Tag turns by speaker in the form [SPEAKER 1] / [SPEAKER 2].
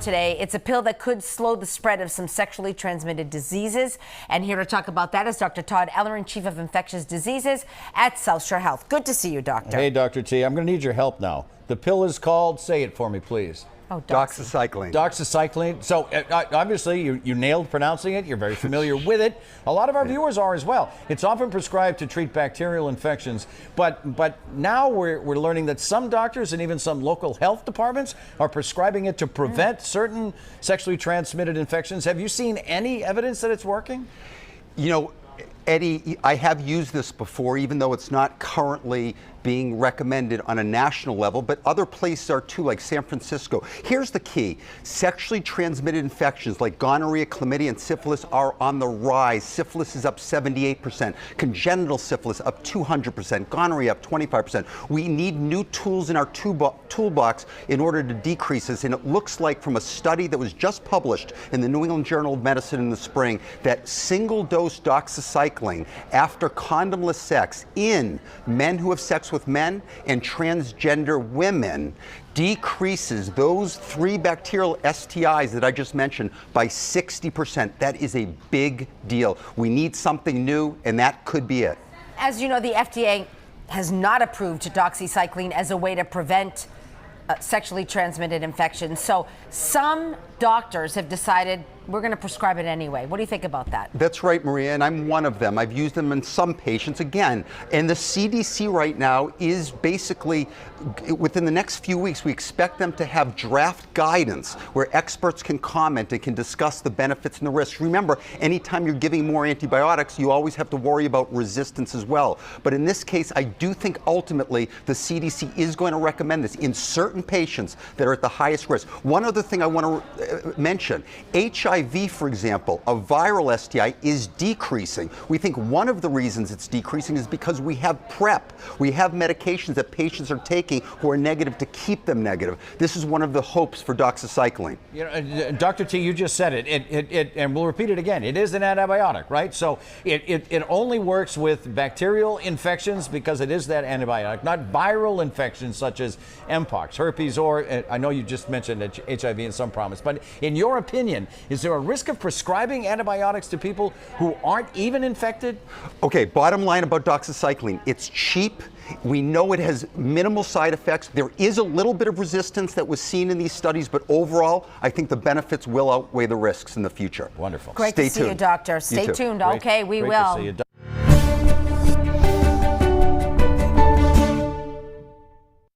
[SPEAKER 1] today. It's a pill that could slow the spread of some sexually transmitted diseases. And here to talk about that is Dr. Todd Ellerin, Chief of Infectious Diseases at South Shore Health. Good to see you, Doctor.
[SPEAKER 2] Hey, Dr. T, I'm going to need your help now. The pill is called, say it for me, please.
[SPEAKER 1] Oh,
[SPEAKER 3] Doxycycline.
[SPEAKER 2] Doxycycline. So obviously you nailed pronouncing it. You're very familiar with it. A lot of our viewers are as well. It's often prescribed to treat bacterial infections, but now we're learning that some doctors and even some local health departments are prescribing it to prevent certain sexually transmitted infections. Have you seen any evidence that it's working?
[SPEAKER 3] You know, Eddie, I have used this before, even though it's not currently being recommended on a national level, but other places are too, like San Francisco. Here's the key. Sexually transmitted infections like gonorrhea, chlamydia, and syphilis are on the rise. Syphilis is up 78%, congenital syphilis up 200%, gonorrhea up 25%. We need new tools in our toolbox in order to decrease this, and it looks like from a study that was just published in the New England Journal of Medicine in the spring that single-dose doxycycline after condomless sex in men who have sex with men and transgender women decreases those 3 bacterial STIs that I just mentioned by 60%. That is a big deal. We need something new, and that could be it.
[SPEAKER 1] As you know, the FDA has not approved doxycycline as a way to prevent sexually transmitted infections. So some doctors have decided we're going to prescribe it anyway. What do you think about that?
[SPEAKER 3] That's right, Maria, and I'm one of them. I've used them in some patients again. And the CDC right now is basically, within the next few weeks, we expect them to have draft guidance where experts can comment and can discuss the benefits and the risks. Remember, anytime you're giving more antibiotics, you always have to worry about resistance as well. But in this case, I do think ultimately the CDC is going to recommend this in certain patients that are at the highest risk. One other thing I want to mention, HIV, for example, a viral STI, is decreasing. We think one of the reasons it's decreasing is because we have PrEP. We have medications that patients are taking who are negative to keep them negative. This is one of the hopes for doxycycline.
[SPEAKER 2] You know, Dr. T, you just said it, and we'll repeat it again. It is an antibiotic, right? So it only works with bacterial infections because it is that antibiotic, not viral infections such as Mpox, herpes, or I know you just mentioned HIV and some promise, but in your opinion, is there a risk of prescribing antibiotics to people who aren't even infected?
[SPEAKER 3] Okay, bottom line about doxycycline, it's cheap. We know it has minimal side effects. There is a little bit of resistance that was seen in these studies, but overall, I think the benefits will outweigh the risks in the future.
[SPEAKER 2] Wonderful.
[SPEAKER 1] Great to see you, Doctor. Stay tuned. Okay, we will.